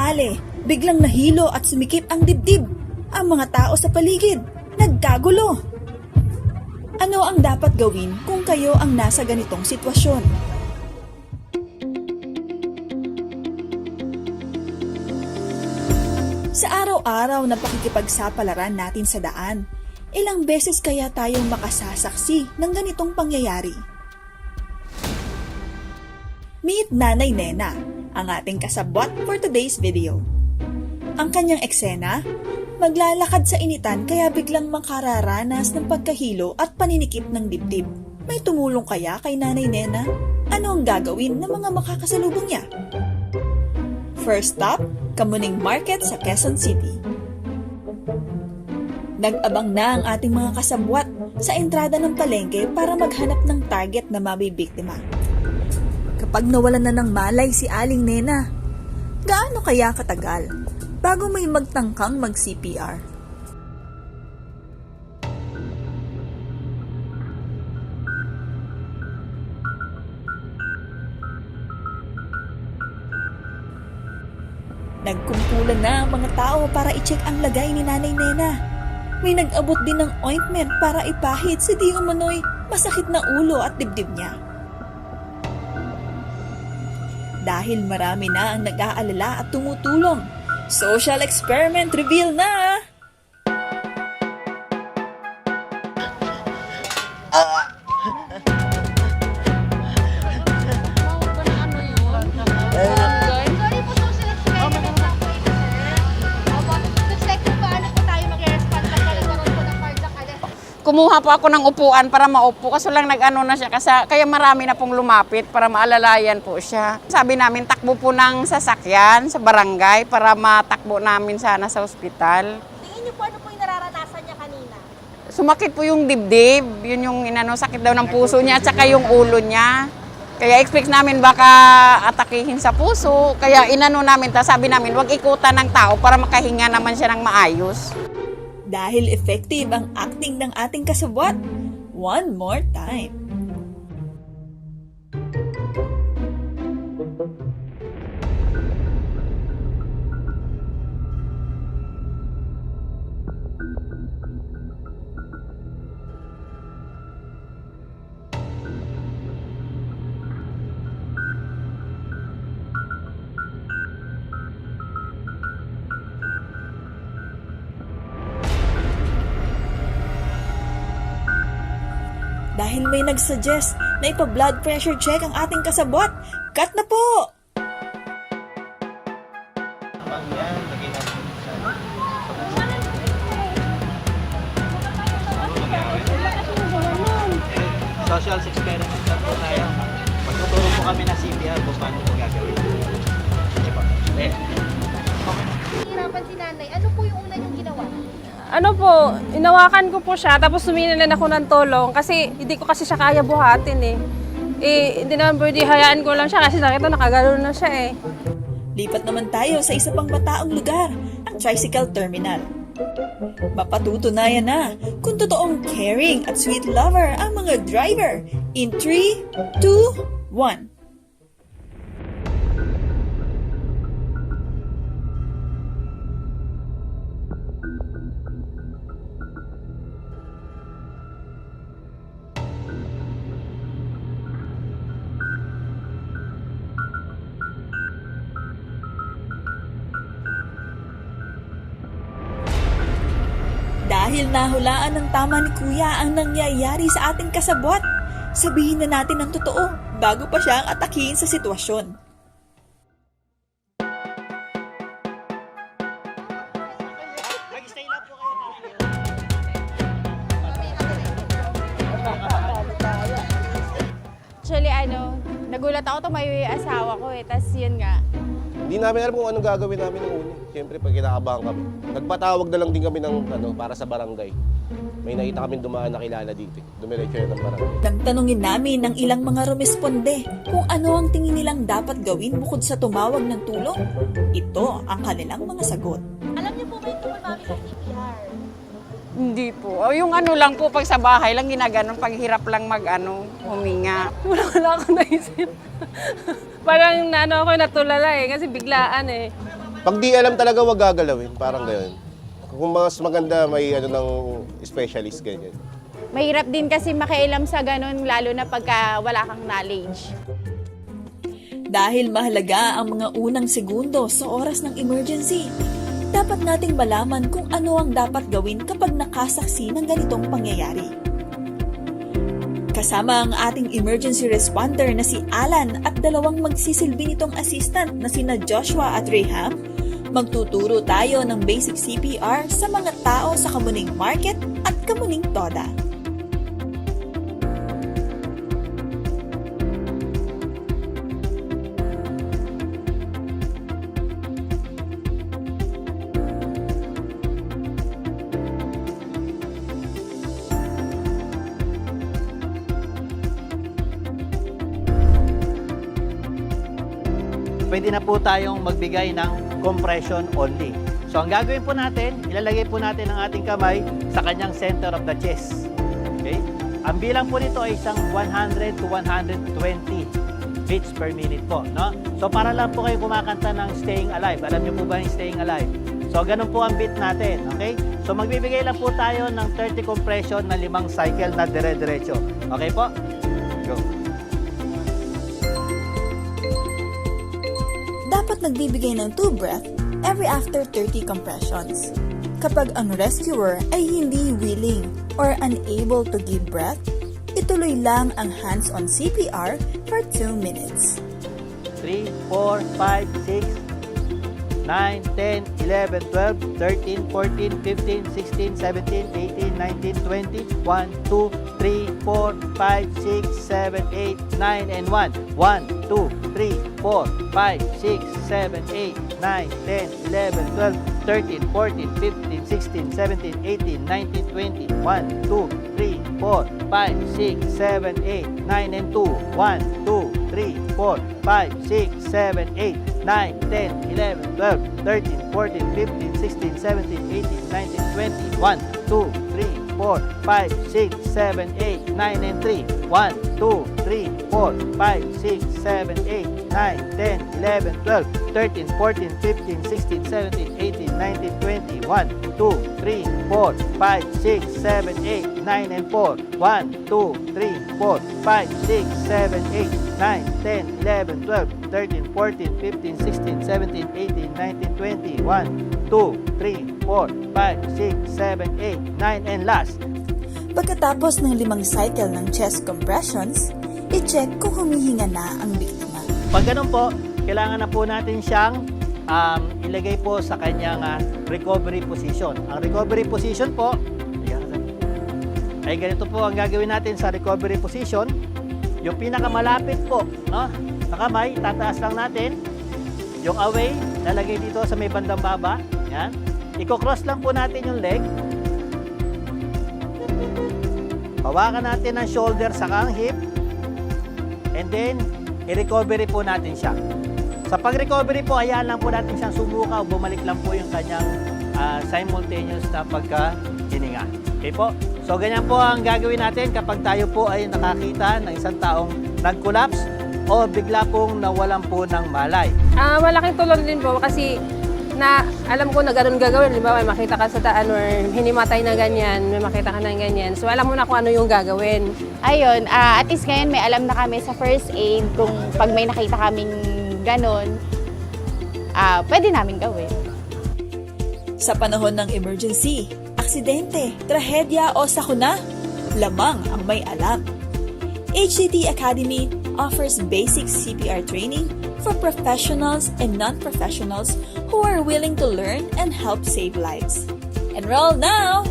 Ale, biglang nahilo at sumikip ang dibdib. Ang mga tao sa paligid, nagkagulo. Ano ang dapat gawin kung kayo ang nasa ganitong sitwasyon? Sa araw-araw na pakikipagsapalaran natin sa daan, ilang beses kaya tayong makasasaksi ng ganitong pangyayari? Meet Nanay Nena, ang ating kasabwat for today's video. Ang kanyang eksena, maglalakad sa initan kaya biglang makararanas ng pagkahilo at paninikip ng dibdib. May tumulong kaya kay Nanay Nena? Ano ang gagawin ng mga makakasalubong niya? First stop, Kamuning Market sa Quezon City. Nag-abang na ang ating mga kasabwat sa entrada ng palengke para maghanap ng target na mabibiktima. Kapag nawalan na ng malay si Aling Nena, gaano kaya katagal bago may magtangkang mag-CPR? Nagkumpulan na ang mga tao para i-check ang lagay ni Nanay Nena. May nag-abot din ng ointment para ipahid si di umano'y masakit na ulo at dibdib niya. Dahil marami na ang nag-aalala at tumutulong, social experiment reveal na! Kumuha po ako ng upuan para maupo kasi lang nag-ano na siya kasi kaya marami na pong lumapit para maalalayan po siya. Sabi namin takbo po ng sasakyan sa barangay para matakbo namin sana sa ospital. Tingin niyo po ano po yung nararanasan niya kanina? Sumakit po yung dibdib, yun yung sakit daw ng puso niya at saka yung ulo niya. Kaya expect namin baka atakihin sa puso, kaya inano namin, sabi namin wag ikutan ng tao para makahinga naman siya ng maayos. Dahil effective ang acting ng ating kasabwat, one more time. Dahil may nagsuggest na ipa-blood pressure check ang ating kasabwat, cut na po! Social experiment na po tayo. Magtuturo po kami na CPR kung paano po gagawin. Sige po. Hirapan si nanay. Ano po yung una niyong ginawa? Ano po, inawakan ko po siya, tapos suminan ako ng tulong kasi hindi ko kasi siya kaya buhatin eh. Hindi naman pwede, hayaan ko lang siya kasi nakita nakagano'n na siya eh. Lipat naman tayo sa isa pang mataong lugar, ang tricycle terminal. Mapatutunayan na kung totoong caring at sweet lover ang mga driver. In 3, 2, 1. Dahil nahulaan ng tama ni Kuya ang nangyayari sa ating kasabwat, sabihin na natin ang totoo bago pa siya ang atakihin sa sitwasyon. Mag-stay lang po kayo. Actually nagulat ako may asawa ko eh, tas yun nga. Hindi namin alam kung anong gagawin namin ng uni. Siyempre, pag kinakabahan kami. Nagpatawag na lang din kami ng para sa barangay. May nakita kami dumaan na kilala dito. Dumiretso yan ng barangay. Nang tanungin namin ng ilang mga rumesponde kung ano ang tingin nilang dapat gawin bukod sa tumawag ng tulong, ito ang kanilang mga sagot. Alam niyo po ba yung tungkol mami sa CPR? Hindi po. O, yung ano lang po pag sa bahay lang ginaganon, pag hirap lang huminga. Wala akong naisip. Parang ako natulala eh, kasi biglaan eh. Pag di alam talaga, wag gagalawin. Parang gano'n. Kung mas maganda, may ano ng specialist, ganyan. Mahirap din kasi makialam sa ganun, lalo na pagka wala kang knowledge. Dahil mahalaga ang mga unang segundo sa oras ng emergency, dapat nating malaman kung ano ang dapat gawin kapag nakasaksi ng ganitong pangyayari. Kasama ang ating emergency responder na si Alan at dalawang magsisilbi nitong assistant na sina Joshua at Rayham, magtuturo tayo ng basic CPR sa mga tao sa Kamuning Market at Kamuning Toda. Pwede na po tayong magbigay ng compression only. So ang gagawin po natin, ilalagay po natin ang ating kamay sa kanyang center of the chest. Okay? Ang bilang po nito ay isang 100 to 120 beats per minute po. No? So para lang po kayo kumakanta ng Staying Alive. Alam niyo po ba yung Staying Alive? So ganun po ang beat natin. Okay? So magbibigay lang po tayo ng 30 compression na 5 cycle na dire-diretso. Okay po? Go. Dapat nagbibigay ng 2 breath every after 30 compressions. Kapag ang rescuer ay hindi willing or unable to give breath, ituloy lang ang hands-on CPR for 2 minutes. 3, 4, 5, 6, 9, 10, 11, 12, 13, 14, 15, 16, 17, 18, 19, 20, 1, 2, 3, 4, 5, 6, 7, 8, 9, and 1. 1, 2, 3, 4, 5, 6, 7, 8, 9, 10, 11, 12, 13, 14, 15, 16, 17, 18, 19, 20, 1, 2, 3, 4, 5, 6, 7, 8, 9, and 2. 1, 2, 3, 4, 5, 6, 7, 8, 9, 10, 11, 12, 13, 14, 15, 16, 17, 18, 19, 20, 1, 2, 3, 4, 5, 6, 7, 8, 9, and 3. 1, 2, 3, 4, 5, 6, 7, 8, 9, 10, 11, 12, 13, 14, 15, 16, 17, 18, 19, 20, 1, 2, 3, 4, 5, 6, 7, 8, 9, and 4. 1, 2, 3, 4, 5, 6, 7, 8, 9, 10, 11, 12, 13, 14, 15, 16, 17, 18, 19, 20, 1, 2, 3, 4, 5, 6, 7, 8, 9, and last. Pagkatapos ng 5 cycle ng chest compressions, i-check kung humihinga na ang biktima. Pag ganun po, kailangan na po natin siyang ilagay po sa kanyang recovery position. Ang recovery position po, ay ganito po ang gagawin natin sa recovery position. Yung pinakamalapit po, no, sa kamay, tataas lang natin. Yung away, lalagay dito sa may bandang baba. Yan. Iko-cross lang po natin yung leg. Hawakan natin ang shoulder sa ang hip. And then, i-recovery po natin siya. Sa pag-recovery po, hayaan lang po natin siyang sumuka o bumalik lang po yung kanyang simultaneous na pagka-hininga. Okay po? So, ganyan po ang gagawin natin kapag tayo po ay nakakita ng isang taong nag-collapse o bigla pong nawalan po ng malay. Malaking tulong din po kasi na alam ko na ganun gagawin. Halimbawa, may makita ka sa daan or hinimatay na ganyan, may makita ka na ganyan. So, alam mo na kung ano yung gagawin. Ayun, at least ngayon may alam na kami sa first aid kung pag may nakita kaming ganun, pwede namin gawin. Sa panahon ng emergency, aksidente, trahedya o sakuna, lamang ang may alam. HCT Academy offers basic CPR training for professionals and non-professionals who are willing to learn and help save lives. Enroll now!